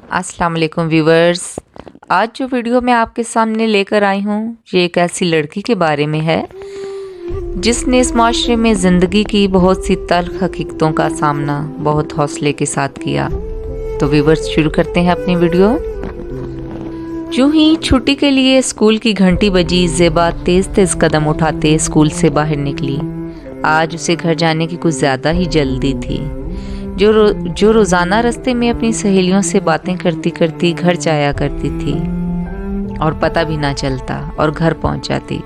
अस्सलाम वालेकुम व्यूवर्स। आज जो वीडियो मैं आपके सामने लेकर आई हूँ ये एक ऐसी लड़की के बारे में है जिसने इस माशरे में ज़िंदगी की बहुत सी तल्ख हकीकतों का सामना बहुत हौसले के साथ किया। तो व्यूवर्स शुरू करते हैं अपनी वीडियो। यूं ही छुट्टी के लिए स्कूल की घंटी बजी, ज़ेबा तेज़ तेज़ कदम उठाते स्कूल से बाहर निकली। आज उसे घर जाने की कुछ ज़्यादा ही जल्दी थी। जो रोज़ाना रास्ते में अपनी सहेलियों से बातें करती करती घर जाया करती थी और पता भी ना चलता और घर पहुंच जाती,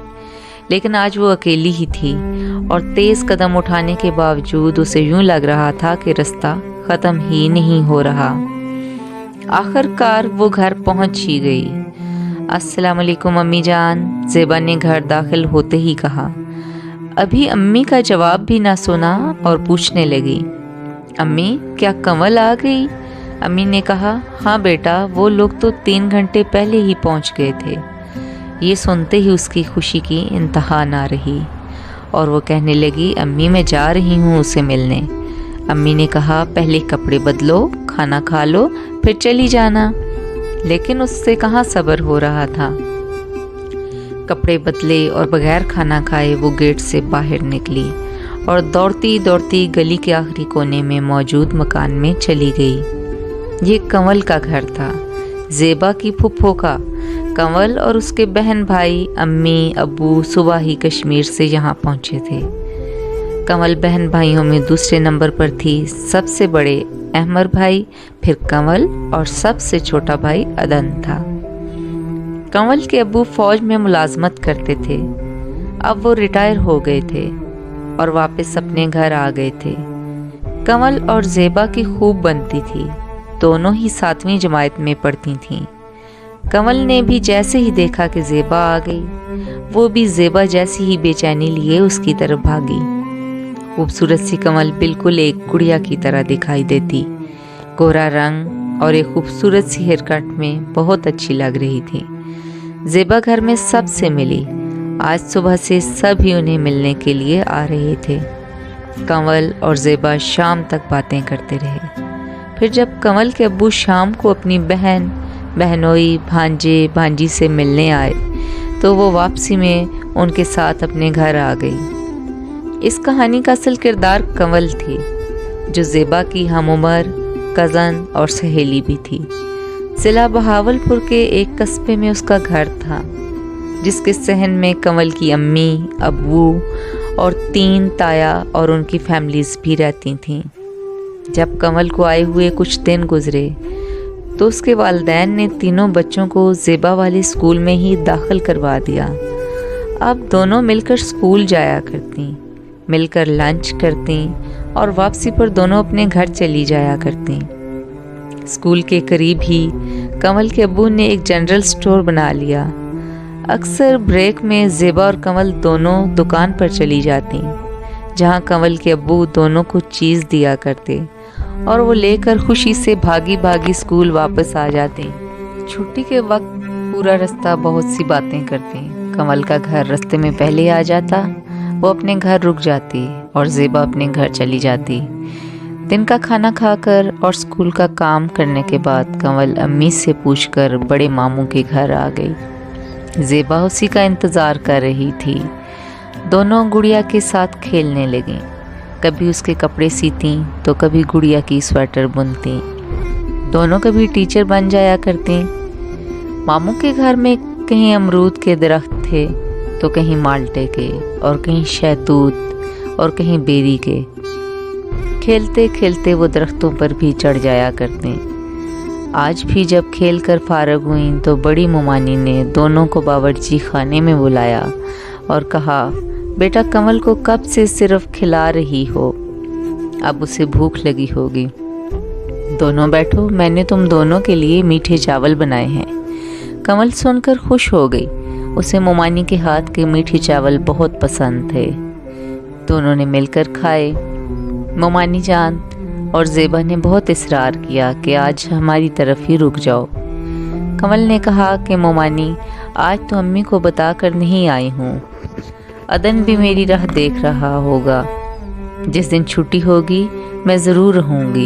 लेकिन आज वो अकेली ही थी और तेज़ कदम उठाने के बावजूद उसे यूं लग रहा था कि रास्ता ख़त्म ही नहीं हो रहा। आखिरकार वो घर पहुंच ही गई। अस्सलाम वालेकुम अम्मी जान, ज़ेबा ने घर दाखिल होते ही कहा। अभी अम्मी का जवाब भी ना सुना और पूछने लगी, अम्मी क्या कंवल आ गई? अम्मी ने कहा, हाँ बेटा, वो लोग तो 3 घंटे पहले ही पहुंच गए थे। ये सुनते ही उसकी खुशी की इंतहा ना रही और वो कहने लगी, अम्मी मैं जा रही हूँ उसे मिलने। अम्मी ने कहा, पहले कपड़े बदलो, खाना खा लो, फिर चली जाना। लेकिन उससे कहाँ सब्र हो रहा था। कपड़े बदले और बगैर खाना खाए वो गेट से बाहर निकली और दौड़ती दौड़ती गली के आखिरी कोने में मौजूद मकान में चली गई। ये कंवल का घर था, ज़ेबा की फुफ्फो का। कंवल और उसके बहन भाई, अम्मी अब्बू सुबह ही कश्मीर से यहाँ पहुँचे थे। कंवल बहन भाइयों में दूसरे नंबर पर थी। सबसे बड़े अहमर भाई, फिर कंवल और सबसे छोटा भाई अदन था। कंवल के अब्बू फौज में मुलाजमत करते थे। अब वो रिटायर हो गए थे और वापस अपने घर आ गए थे। कंवल और ज़ेबा की खूब बनती थी। दोनों ही 7वीं जमात में पढ़ती थीं। कंवल ने भी जैसे ही देखा कि ज़ेबा आ गई, वो भी ज़ेबा जैसी ही बेचैनी लिए उसकी तरफ भागी। खूबसूरत सी कंवल बिल्कुल एक गुड़िया की तरह दिखाई देती। गोरा रंग और एक खूबसूरत सी हेयर कट में बहुत अच्छी लग रही थी। ज़ेबा घर में सबसे मिली। आज सुबह से सभी उन्हें मिलने के लिए आ रहे थे। कंवल और ज़ेबा शाम तक बातें करते रहे। फिर जब कंवल के अब्बू शाम को अपनी बहन, बहनोई, भांजे, भांजी से मिलने आए तो वो वापसी में उनके साथ अपने घर आ गई। इस कहानी का असल किरदार कंवल थी, जो ज़ेबा की हम उम्र, कज़न और सहेली भी थी। ज़िला बहावलपुर के एक कस्बे में उसका घर था, जिसके सहन में कंवल की अम्मी, अब्बू और 3 ताया और उनकी फैमिलीज भी रहती थीं। जब कंवल को आए हुए कुछ दिन गुजरे तो उसके वालिदैन ने तीनों बच्चों को ज़ेबा वाले स्कूल में ही दाखिल करवा दिया। अब दोनों मिलकर स्कूल जाया करती, मिलकर लंच करती और वापसी पर दोनों अपने घर चली जाया करती। स्कूल के करीब ही कंवल के अब्बू ने एक जनरल स्टोर बना लिया। अक्सर ब्रेक में ज़ेबा और कंवल दोनों दुकान पर चली जाती, जहां कंवल के अब्बू दोनों को चीज़ दिया करते और वो लेकर खुशी से भागी भागी स्कूल वापस आ जाती। छुट्टी के वक्त पूरा रास्ता बहुत सी बातें करती। कंवल का घर रास्ते में पहले आ जाता, वो अपने घर रुक जाती और ज़ेबा अपने घर चली जाती। दिन का खाना खाकर और स्कूल का काम करने के बाद कंवल अम्मी से पूछकर बड़े मामू के घर आ गई। ज़ेबा उसी का इंतज़ार कर रही थी। दोनों गुड़िया के साथ खेलने लगीं। कभी उसके कपड़े सीती तो कभी गुड़िया की स्वेटर बुनती। दोनों कभी टीचर बन जाया करती। मामू के घर में कहीं अमरूद के दरख्त थे तो कहीं माल्टे के और कहीं शहतूत और कहीं बेरी के। खेलते खेलते वो दरख्तों पर भी चढ़ जाया करते। आज भी जब खेल कर फारग हुई तो बड़ी मुमानी ने दोनों को बावर्ची खाने में बुलाया और कहा, बेटा कंवल को कब से सिर्फ खिला रही हो, अब उसे भूख लगी होगी। दोनों बैठो, मैंने तुम दोनों के लिए मीठे चावल बनाए हैं। कंवल सुनकर खुश हो गई। उसे मुमानी के हाथ के मीठे चावल बहुत पसंद थे। दोनों ने मिलकर खाए। मुमानी जान और ज़ेबा ने बहुत इसरार किया कि आज हमारी तरफ ही रुक जाओ। कंवल ने कहा कि मोमानी, आज तो अम्मी को बता कर नहीं आई हूँ। अदन भी मेरी राह देख रहा होगा। जिस दिन छुट्टी होगी मैं ज़रूर रहूँगी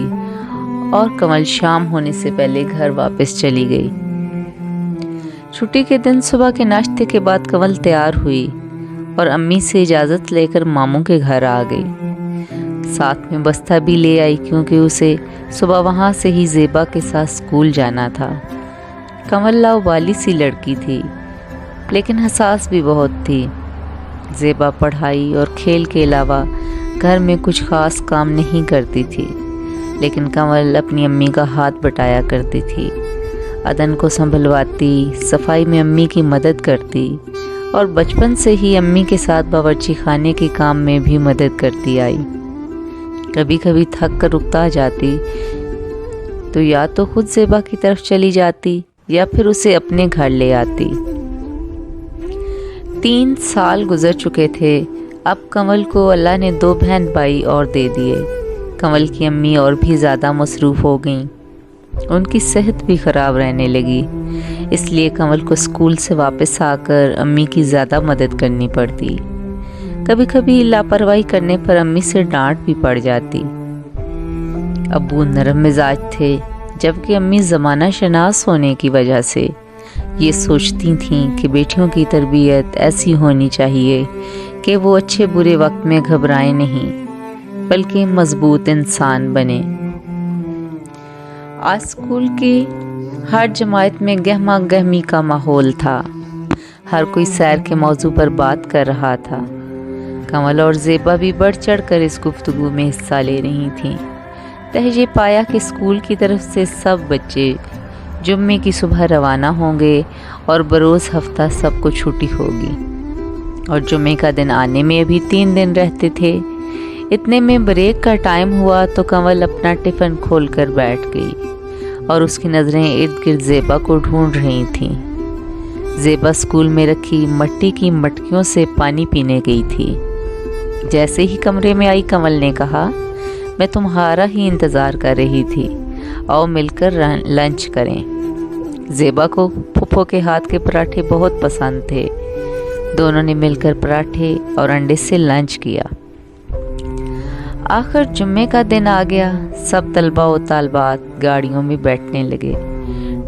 اور کنول شام ہونے سے پہلے گھر واپس چلی گئی۔ چھٹی کے دن صبح کے ناشتے کے بعد کنول تیار ہوئی اور امی سے اجازت لے کر ماموں کے گھر آ گئی۔ ساتھ میں بستہ بھی لے آئی کیونکہ اسے صبح وہاں سے ہی زیبا کے ساتھ اسکول جانا تھا۔ کنول لاؤبالی سی لڑکی تھی لیکن حساس بھی بہت تھی۔ زیبا پڑھائی اور کھیل کے علاوہ گھر میں کچھ خاص کام نہیں کرتی تھی، لیکن کنول اپنی امی کا ہاتھ بٹایا کرتی تھی، عدن کو سنبھلواتی، صفائی میں امی کی مدد کرتی اور بچپن سے ہی امی کے ساتھ باورچی خانے کے کام میں بھی مدد کرتی آئی۔ کبھی کبھی تھک کر اکتا جاتی تو یا تو خود زیبا کی طرف چلی جاتی یا پھر اسے اپنے گھر لے آتی۔ 3 سال گزر چکے تھے۔ اب کنول کو اللہ نے 2 بہن بھائی اور دے دیے۔ کنول کی امی اور بھی زیادہ مصروف ہو گئیں، ان کی صحت بھی خراب رہنے لگی، اس لیے کنول کو اسکول سے واپس آ کر امی کی زیادہ مدد کرنی پڑتی۔ کبھی کبھی لاپرواہی کرنے پر امی سے ڈانٹ بھی پڑ جاتی۔ ابو نرم مزاج تھے، جبکہ امی زمانہ شناس ہونے کی وجہ سے یہ سوچتی تھیں کہ بیٹیوں کی تربیت ایسی ہونی چاہیے کہ وہ اچھے برے وقت میں گھبرائیں نہیں بلکہ مضبوط انسان بنے۔ آج اسکول کی ہر جماعت میں گہما گہمی کا ماحول تھا، ہر کوئی سیر کے موضوع پر بات کر رہا تھا۔ کنول اور زیبا بھی بڑھ چڑھ کر اس گفتگو میں حصہ لے رہی تھیں۔ تہجے پایا کہ اسکول کی طرف سے سب بچے جمعے کی صبح روانہ ہوں گے اور بروز ہفتہ سب کو چھٹی ہوگی، اور جمعے کا دن آنے میں ابھی 3 دن رہتے تھے۔ اتنے میں بریک کا ٹائم ہوا تو کنول اپنا ٹفن کھول کر بیٹھ گئی اور اس کی نظریں ارد گرد زیبا کو ڈھونڈ رہی تھیں۔ زیبا اسکول میں رکھی مٹی کی مٹکیوں سے پانی پینے گئی تھی۔ جیسے ہی کمرے میں آئی کنول نے کہا، میں تمہارا ہی انتظار کر رہی تھی، آؤ مل کر لنچ کریں۔ زیبا کو پھپھو کے ہاتھ کے پراٹھے بہت پسند تھے۔ دونوں نے مل کر پراٹھے اور انڈے سے لنچ کیا۔ آخر جمعے کا دن آ گیا، سب طلبہ و طالبات گاڑیوں میں بیٹھنے لگے۔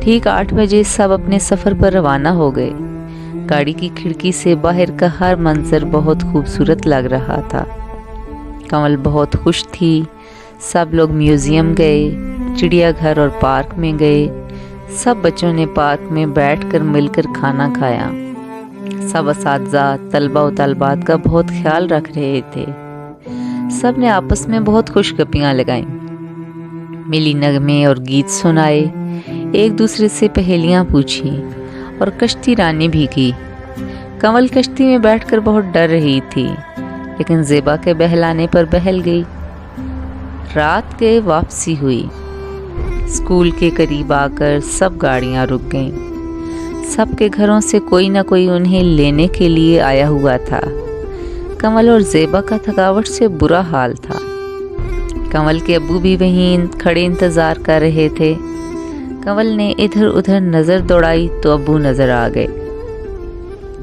ٹھیک 8 بجے سب اپنے سفر پر روانہ ہو گئے۔ گاڑی کی کھڑکی سے باہر کا ہر منظر بہت خوبصورت لگ رہا تھا۔ کنول بہت خوش تھی۔ سب لوگ میوزیم گئے، چڑیا گھر اور پارک میں گئے۔ سب بچوں نے پارک میں بیٹھ کر مل کر کھانا کھایا۔ سب اساتذہ طلبہ و طالبات کا بہت خیال رکھ رہے تھے۔ سب نے آپس میں بہت خوش گپیاں لگائیں، ملی نغمے اور گیت سنائے، ایک دوسرے سے پہیلیاں پوچھی اور کشتی رانی بھی کی۔ کنول کشتی میں بیٹھ کر بہت ڈر رہی تھی، لیکن زیبا کے بہلانے پر بہل گئی۔ رات کے واپسی ہوئی۔ اسکول کے قریب آ کر سب گاڑیاں رک گئیں۔ سب کے گھروں سے کوئی نہ کوئی انہیں لینے کے لیے آیا ہوا تھا۔ کنول اور زیبا کا تھکاوٹ سے برا حال تھا۔ کنول کے ابو بھی وہیں کھڑے انتظار کر رہے تھے۔ کنول نے ادھر ادھر نظر دوڑائی تو ابو نظر آ گئے۔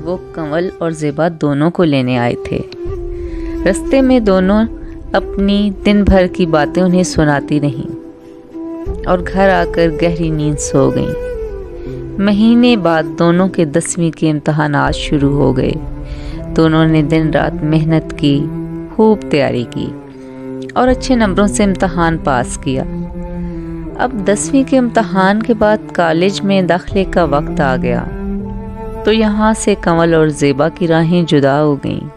وہ کنول اور زیبا دونوں کو لینے آئے تھے۔ رستے میں دونوں اپنی دن بھر کی باتیں انہیں سناتی رہیں اور گھر آ کر گہری نیند سو گئیں۔ مہینے بعد دونوں کے 10ویں کے امتحانات شروع ہو گئے۔ دونوں نے دن رات محنت کی، خوب تیاری کی اور اچھے نمبروں سے امتحان پاس کیا۔ اب 10ویں کے امتحان کے بعد کالج میں داخلے کا وقت آ گیا تو یہاں سے کنول اور زیبا کی راہیں جدا ہو گئیں۔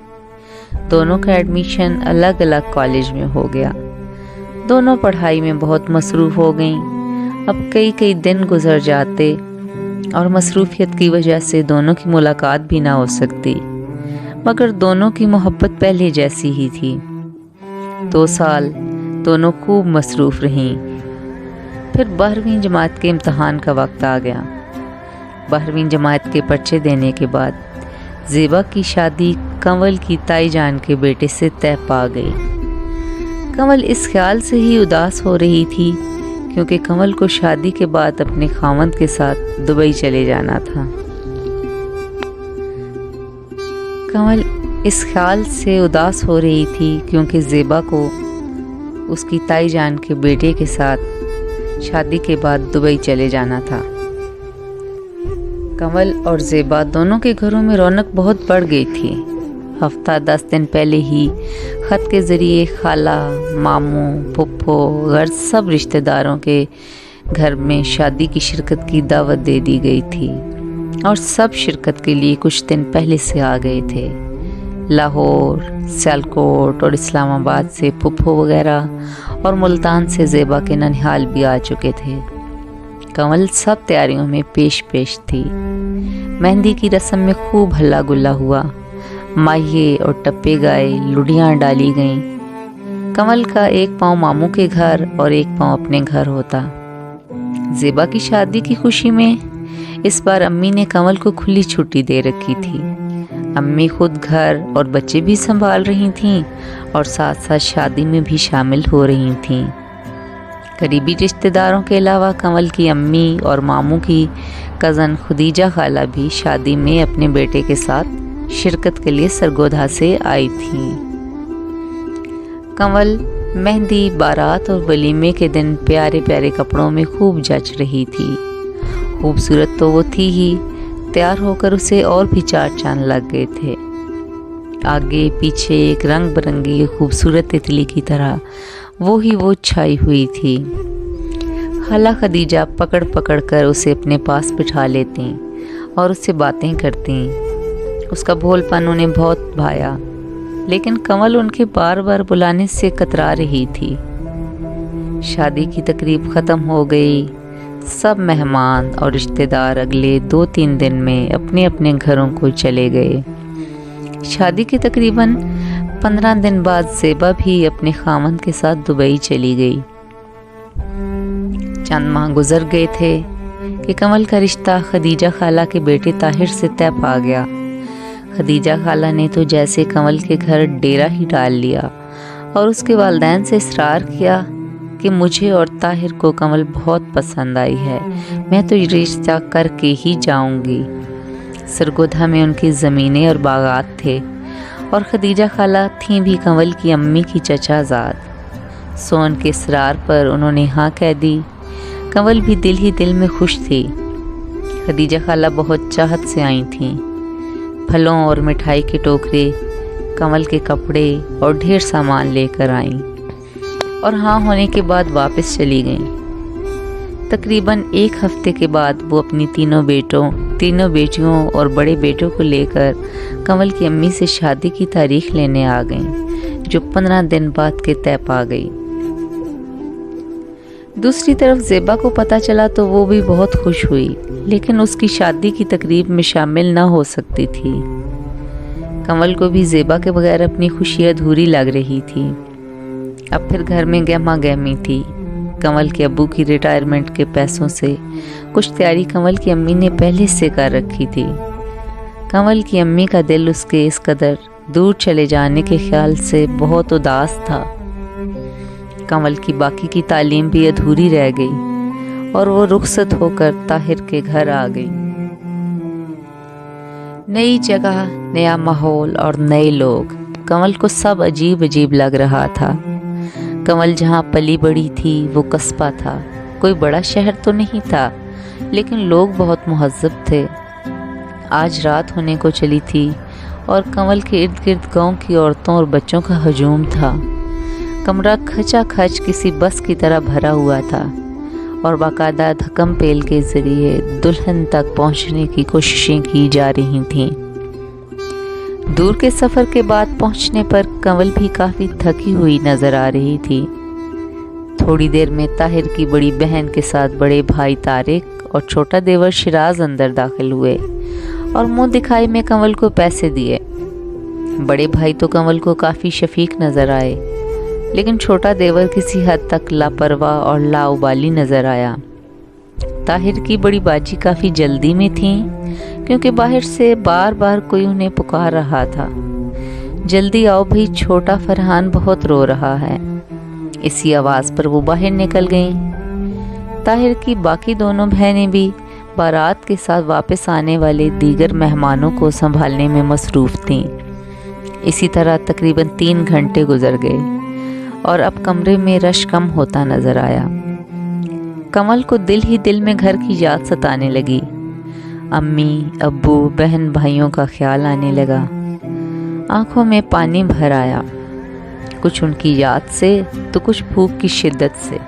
دونوں کا ایڈمیشن الگ الگ کالج میں ہو گیا۔ دونوں پڑھائی میں بہت مصروف ہو گئیں۔ اب کئی دن گزر جاتے اور مصروفیت کی وجہ سے دونوں کی ملاقات بھی نہ ہو سکتی، مگر دونوں کی محبت پہلے جیسی ہی تھی۔ 2 سال دونوں خوب مصروف رہیں۔ پھر 12ویں جماعت کے امتحان کا وقت آ گیا۔ 12ویں جماعت کے پرچے دینے کے بعد زیبا کی شادی کنول کی تائی جان کے بیٹے سے طے پا گئی۔ کنول اس خیال سے ہی اداس ہو رہی تھی کیونکہ کنول کو شادی کے بعد اپنے خاوند کے ساتھ دبئی چلے جانا تھا۔ کنول اس خیال سے اداس ہو رہی تھی کیونکہ زیبا کو اس کی تائی جان کے بیٹے کے ساتھ शादी के बाद दुबई चले जाना था। कंवल और ज़ेबा दोनों के घरों में रौनक बहुत बढ़ गई थी। हफ्ता 10 दिन पहले ही ख़त के ज़रिए खाला, मामू, फुप्पो, गर्ज सब रिश्तेदारों के घर में शादी की शिरकत की दावत दे दी गई थी और सब शिरकत के लिए कुछ दिन पहले से आ गए थे। लाहौर, सियालकोट और इस्लामाबाद से फुप्पो वगैरह और मुल्तान से ज़ेबा के ननिहाल भी आ चुके थे। कंवल सब तैयारियों में पेश थी। मेहंदी की रस्म में खूब हल्ला गुल्ला हुआ। माहिए और टप्पे गाए, लुडियाँ डाली गईं। कंवल का एक पाँव मामू के घर और एक पाँव अपने घर होता। ज़ेबा की शादी की खुशी में इस बार अम्मी ने कंवल को खुली छुट्टी दे रखी थी। अम्मी खुद घर और बच्चे भी संभाल रही थीं और साथ साथ शादी में भी शामिल हो रही थीं। करीबी रिश्तेदारों के अलावा कंवल की अम्मी और मामू की कज़न खुदीजा खाला भी शादी में अपने बेटे के साथ शिरकत के लिए सरगोधा से आई थी। कंवल मेहंदी, बारात और वलीमे के दिन प्यारे प्यारे कपड़ों में खूब जच रही थी। खूबसूरत तो वो थी ही, तैयार होकर उसे और भी चार चांद लग गए थे। आगे पीछे एक रंग बिरंगी खूबसूरत तितली की तरह वो छाई हुई थी। खाला खदीजा पकड़ पकड़ कर उसे अपने पास बिठा लेती और उससे बातें करती। उसका भोलपन उन्हें बहुत भाया, लेकिन कंवल उनके बार बार बुलाने से कतरा रही थी। शादी की तकरीब ख़त्म हो गई। सब मेहमान और रिश्तेदार अगले 2-3 दिन में अपने अपने घरों को चले गए। शादी के तकरीबन 15 दिन बाद ज़ेबा भी अपने खामन के साथ दुबई चली गई। चंद माह गुजर गए थे कि कंवल का रिश्ता खदीजा खाला के बेटे ताहिर से तय पा गया। खदीजा खाला ने तो जैसे कंवल के घर डेरा ही डाल लिया और उसके वालिदैन से इसरार किया कि मुझे और ताहिर को कंवल बहुत पसंद आई है, मैं तो रिश्ता करके ही जाऊंगी। सरगोधा में उनकी ज़मीनें और बागात थे और खदीजा खाला थीं भी कंवल की अम्मी की चचाज़ाद। सोन के इसरार पर उन्होंने हाँ कह दी। कंवल भी दिल ही दिल में खुश थी। खदीजा खाला बहुत चाहत से आई थीं। फलों और मिठाई के टोकरे, कंवल के कपड़े और ढेर सामान लेकर आईं और हाँ होने के बाद वापस चली गईं। तकरीबन 1 हफ्ते के बाद वो अपनी तीनों बेटियों और बड़े बेटों को लेकर कंवल की अम्मी से शादी की तारीख लेने आ गईं, जो 15 दिन बाद के तय पा गई। दूसरी तरफ ज़ेबा को पता चला तो वो भी बहुत खुश हुई, लेकिन उसकी शादी की तकरीब में शामिल ना हो सकती थी। कंवल को भी ज़ेबा के बगैर अपनी खुशी अधूरी लग रही थी। अब फिर घर में गहमा गहमी थी। कंवल के अब्बू की रिटायरमेंट के पैसों से कुछ तैयारी कंवल की अम्मी ने पहले से कर रखी थी। कंवल की अम्मी का दिल उसके इस कदर दूर चले जाने के ख्याल से बहुत उदास था। कंवल की बाकी की तालीम भी अधूरी रह गई और वो रुखसत होकर ताहिर के घर आ गई। नई जगह, नया माहौल और नए लोग, कंवल को सब अजीब अजीब लग रहा था। कंवल जहाँ पली बड़ी थी वो कस्बा था। कोई बड़ा शहर तो नहीं था, लेकिन लोग बहुत मुहज़्ज़ब थे। आज रात होने को चली थी और कंवल के इर्द गिर्द गाँव की औरतों और बच्चों का हजूम था। कमरा खचाखच किसी बस की तरह भरा हुआ था और बाकायदा धक्कम पेल के ज़रिए दुल्हन तक पहुंचने की कोशिशें की जा रही थीं। दूर के सफ़र के बाद पहुंचने पर कंवल भी काफ़ी थकी हुई नज़र आ रही थी। थोड़ी देर में ताहिर की बड़ी बहन के साथ बड़े भाई तारिक और छोटा देवर शिराज अंदर दाखिल हुए और मुंह दिखाई में कंवल को पैसे दिए। बड़े भाई तो कंवल को काफ़ी शफीक नज़र आए, लेकिन छोटा देवर किसी हद तक लापरवाह और लाउबाली नज़र आया। ताहिर की बड़ी बाजी काफ़ी जल्दी में थी, क्योंकि बाहर से बार बार कोई उन्हें पुकार रहा था, जल्दी आओ भाई, छोटा फरहान बहुत रो रहा है। इसी आवाज़ पर वो बाहर निकल गईं। ताहिर की बाकी दोनों बहनें भी बारात के साथ वापस आने वाले दीगर मेहमानों को संभालने में मसरूफ़ थीं। इसी तरह तकरीबन 3 घंटे गुजर गए और अब कमरे में रश कम होता नज़र आया। कमल को दिल ही दिल में घर की याद सताने लगी। अम्मी, अब्बू, बहन भाइयों का ख्याल आने लगा। आंखों में पानी भर आया, कुछ उनकी याद से तो कुछ भूख की शिद्दत से।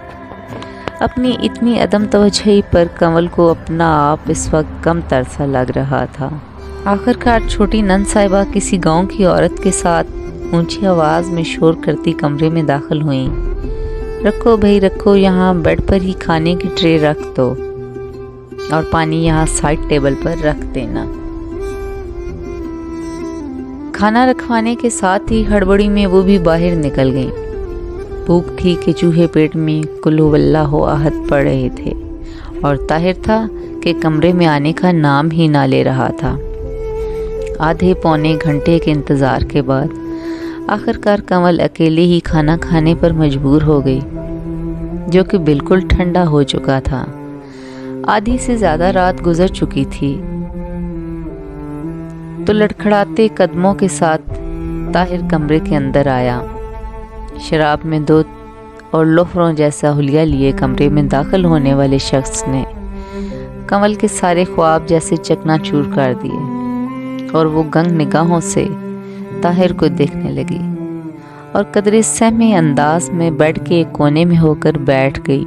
अपनी इतनी अदम तवज्जोही पर कमल को अपना आप इस वक्त कम तरसा लग रहा था। आखिरकार छोटी नंद साहिबा किसी गांव की औरत के साथ ऊंची आवाज़ में शोर करती कमरे में दाखिल हुई। रखो भाई रखो, यहाँ बेड पर ही खाने की ट्रे रख दो और पानी यहाँ साइड टेबल पर रख देना। खाना रखवाने के साथ ही हड़बड़ी में वो भी बाहर निकल गई। भूख थी कि चूहे पेट में कुल्हू वल्लाह हो आहत पड़ रहे थे और ताहिर था कि कमरे में आने का नाम ही ना ले रहा था। आधे पौने घंटे के इंतज़ार के बाद आखिरकार कमल अकेले ही खाना खाने पर मजबूर हो गई, जो कि बिल्कुल ठंडा हो चुका था। आधी से ज़्यादा रात गुजर चुकी थी। तो लड़खड़ाते कदमों के साथ ताहिर कमरे के अंदर आया। शराब में दूध और लोफरों जैसा हुलिया लिए कमरे में दाखिल होने वाले शख्स ने कमल के सारे ख्वाब जैसे चकनाचूर कर दिए और वो गंग निगाहों से ताहिर को देखने लगी और कदरे सहमे अंदाज में बेड के एक कोने में होकर बैठ गई।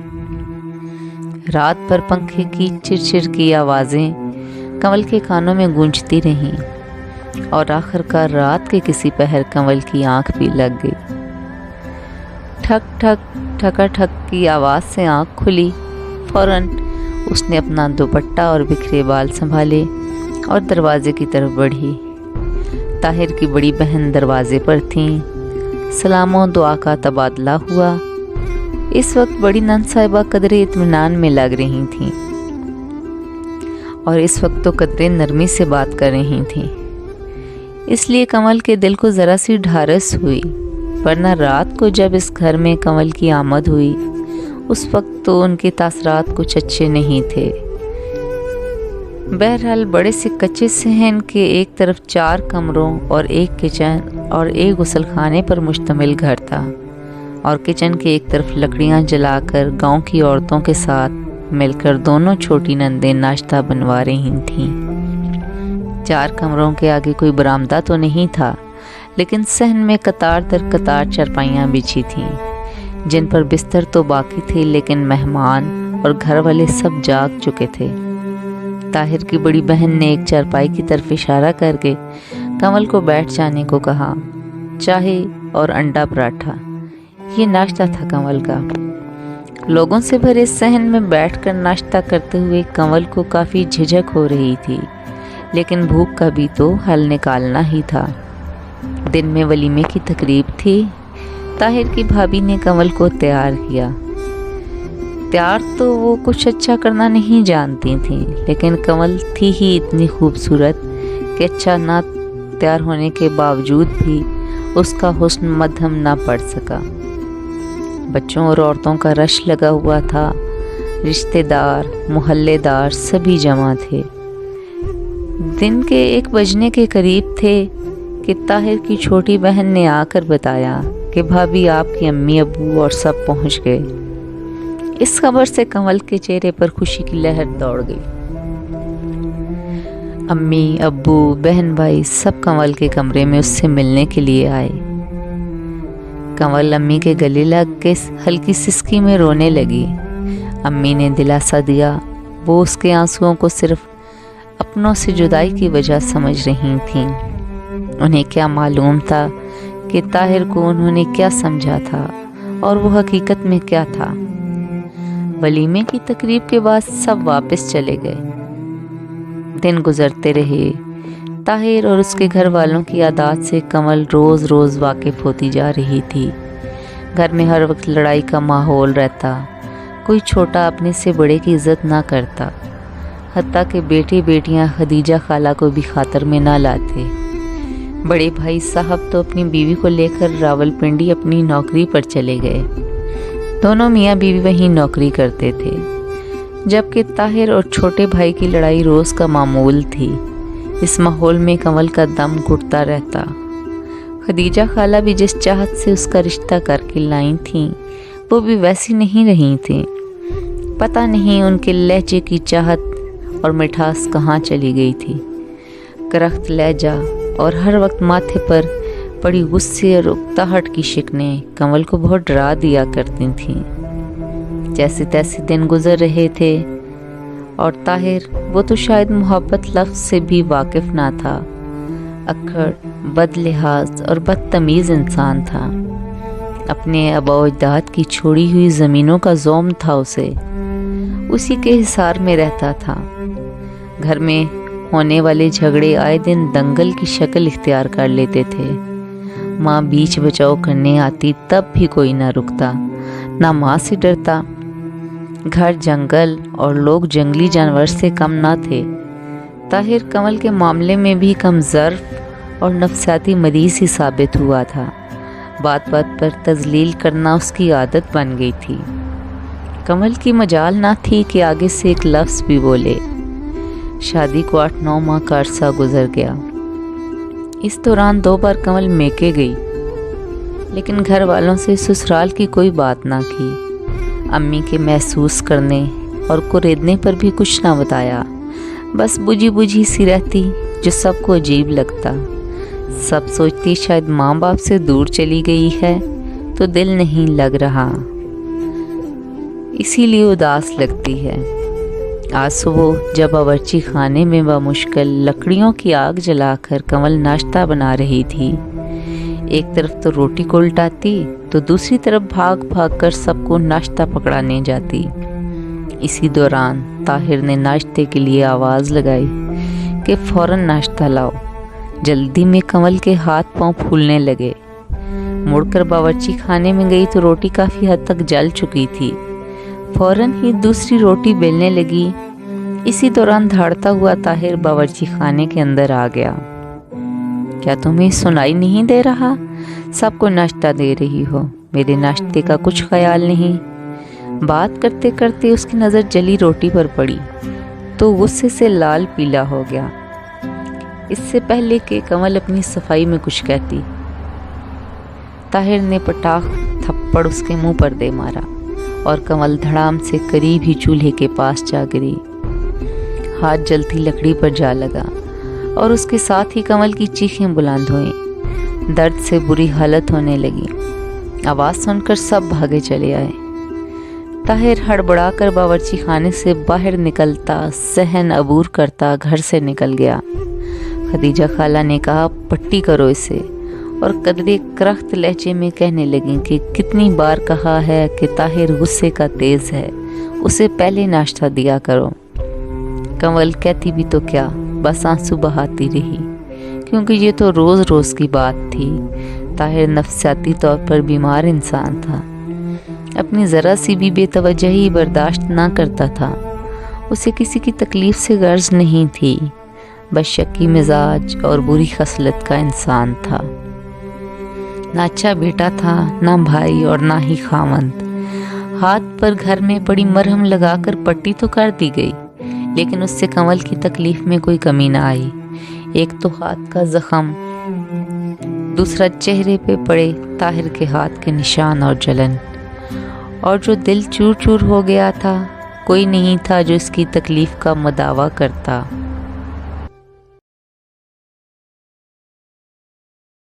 रात भर पंखे की चिरचिर की आवाज़ें कमल के कानों में गूंजती रहीं और आखिरकार रात के किसी पहर कमल की आंख भी लग गई। ठक ठक ठकाठक की आवाज़ से आंख खुली। फौरन उसने अपना दुपट्टा और बिखरे बाल संभाले और दरवाजे की तरफ बढ़ी। ताहिर की बड़ी बहन दरवाजे पर थीं। सलामों दुआ का तबादला हुआ। इस वक्त बड़ी नंद साहिबा कदरे इत्मीनान में लग रही थीं और इस वक्त तो कदरे नरमी से बात कर रही थीं। इसलिए कमल के दिल को ज़रा सी ढारस हुई, वरना रात को जब इस घर में कमल की आमद हुई उस वक्त तो उनके तासरात कुछ अच्छे नहीं थे। बहरहाल बड़े से कच्चे सहन के एक तरफ 4 कमरों और एक किचन और एक गुसलखाने पर मुश्तमिल घर था और किचन के एक तरफ लकड़ियां जलाकर गांव की औरतों के साथ मिलकर दोनों छोटी नंदें नाश्ता बनवा रही थीं। 4 कमरों के आगे कोई बरामदा तो नहीं था, लेकिन सहन में कतार दर कतार चारपाइयाँ बिछी थीं जिन पर बिस्तर तो बाकी थे, लेकिन मेहमान और घर वाले सब जाग चुके थे। ताहिर की बड़ी बहन ने एक चारपाई की तरफ इशारा करके कमल को बैठ जाने को कहा। चाय और अंडा पराठा, ये नाश्ता था कमल का। लोगों से भरे सहन में बैठकर नाश्ता करते हुए कमल को काफ़ी झिझक हो रही थी, लेकिन भूख का भी तो हल निकालना ही था। दिन में वलीमे की तकरीब थी। ताहिर की भाभी ने कमल को तैयार किया। तैयार तो वो कुछ अच्छा करना नहीं जानती थी, लेकिन कमल थी ही इतनी खूबसूरत कि अच्छा ना तैयार होने के बावजूद भी उसका हुस्न मध्यम ना पड़ सका। बच्चों और औरतों का रश लगा हुआ था। रिश्तेदार, मोहल्लेदार सभी जमा थे। दिन के 1 बजने के करीब थे कि ताहिर की छोटी बहन ने आकर बताया कि भाभी आपकी अम्मी अब्बू और सब पहुंच गए। इस खबर से कमल के चेहरे पर खुशी की लहर दौड़ गई। अम्मी, अब्बू, बहन भाई सब कमल के कमरे में उससे मिलने के लिए आए। कमल अम्मी के गले लग के हल्की सिसकी में रोने लगी। अम्मी ने दिलासा दिया। वो उसके आंसुओं को सिर्फ अपनों से जुदाई की वजह समझ रही थीं। उन्हें क्या मालूम था कि ताहिर को उन्होंने क्या समझा था और वो हकीकत में क्या था। वलीमे की तकरीब के बाद सब वापस चले गए। दिन गुजरते रहे। ताहिर और उसके घर वालों की आदत से कमल रोज़ रोज़ वाकिफ़ होती जा रही थी। घर में हर वक्त लड़ाई का माहौल रहता। कोई छोटा अपने से बड़े की इज़्ज़त ना करता। हत्ता कि बेटे बेटियां खदीजा खाला को भी खातर में ना लाते। बड़े भाई साहब तो अपनी बीवी को लेकर रावलपिंडी अपनी नौकरी पर चले गए। दोनों मियाँ बीवी वहीं नौकरी करते थे, जबकि ताहिर और छोटे भाई की लड़ाई रोज़ का मामूल थी। इस माहौल में कमल का दम घुटता रहता। खदीजा खाला भी जिस चाहत से उसका रिश्ता करके लाई थीं, वो भी वैसी नहीं रही थी। पता नहीं उनके लहजे की चाहत और मिठास कहाँ चली गई थी। करख्त लहजा और हर वक्त माथे पर पड़ी गुस्से और उकताहट की शिकनें कंवल को बहुत डरा दिया करती थीं। जैसे तैसे दिन गुजर रहे थे और ताहिर, वो तो शायद मोहब्बत लफ्ज़ से भी वाकिफ़ ना था, अक्खड़, बदलिहाज और बदतमीज़ इंसान था। अपने आबा व अजदाद की छोड़ी हुई ज़मीनों का ज़ौम था उसे, उसी के हिसार में रहता था। घर में होने वाले झगड़े आए दिन दंगल की शक्ल इख्तियार कर लेते थे। माँ बीच बचाव करने आती तब भी कोई ना रुकता, ना माँ से डरता। घर जंगल और लोग जंगली जानवर से कम ना थे। ताहिर कंवल के मामले में भी कम ज़र्फ और नफसियाती मरीज़ ही साबित हुआ था। बात बात पर तजलील करना उसकी आदत बन गई थी। कंवल की मजाल ना थी कि आगे से एक लफ्ज़ भी बोले। शादी को 8-9 माह का अरसा गुजर गया। इस दौरान 2 बार कंवल मेके गई, लेकिन घर वालों से ससुराल की कोई बात ना की। अम्मी के महसूस करने और कुरेदने पर भी कुछ ना बताया, बस बुझी बुझी सी रहती जो सबको अजीब लगता। सब सोचती शायद माँ बाप से दूर चली गई है तो दिल नहीं लग रहा, इसीलिए उदास लगती है। आज सुबह जब बावर्ची खाने में बामुश्किल लकड़ियों की आग जलाकर कंवल नाश्ता बना रही थी, एक तरफ तो रोटी को उल्टाती तो दूसरी तरफ भाग भाग कर सबको नाश्ता पकड़ाने जाती। इसी दौरान ताहिर ने नाश्ते के लिए आवाज़ लगाई कि फ़ौरन नाश्ता लाओ। जल्दी में कंवल के हाथ पांव फूलने लगे। मुड़कर बावर्ची खाने में गई तो रोटी काफ़ी हद तक जल चुकी थी। फ़ौरन ही दूसरी रोटी बेलने लगी। इसी दौरान दौड़ता हुआ ताहिर बावर्ची खाने के अंदर आ गया। क्या तुम्हें सुनाई नहीं दे रहा? सबको नाश्ता दे रही हो, मेरे नाश्ते का कुछ ख्याल नहीं। बात करते करते उसकी नज़र जली रोटी पर पड़ी तो गुस्से से लाल पीला हो गया। इससे पहले कि कंवल अपनी सफाई में कुछ कहती, ताहिर ने पटाख थप्पड़ उसके मुंह पर दे मारा और कंवल धड़ाम से करीब ही चूल्हे के पास जा गिरी। हाथ जलती लकड़ी पर जा लगा और उसके साथ ही कंवल की चीखें बुलंद हुईं। दर्द से बुरी हालत होने लगी। आवाज़ सुनकर सब भागे चले आए। ताहिर हड़बड़ा कर बावर्ची खाने से बाहर निकलता, सहन अबूर करता घर से निकल गया। खदीजा खाला ने कहा, पट्टी करो इसे, और कदरे करख्त लहजे में कहने लगी कि कितनी बार कहा है कि ताहिर गुस्से का तेज़ है, उसे पहले नाश्ता दिया करो। कंवल कहती भी तो क्या, बस आंसू बहाती रही, क्योंकि ये तो रोज़ रोज़ की बात थी। ताहिर नफसियाती तौर पर बीमार इंसान था। अपनी ज़रा सी भी बेतवजही बर्दाश्त ना करता था। उसे किसी की तकलीफ़ से गर्ज नहीं थी, बस शक्की मिजाज और बुरी खसलत का इंसान था। ना अच्छा बेटा था, ना भाई और ना ही खावंद। हाथ पर घर में पड़ी मरहम लगाकर पट्टी तो कर दी गई, लेकिन उससे कंवल की तकलीफ में कोई कमी ना आई। एक तो हाथ का जख्म, दूसरा चेहरे पे पड़े ताहिर के हाथ के निशान और जलन, और जो दिल चूर चूर हो गया था। कोई नहीं था जो इसकी तकलीफ का मदावा करता।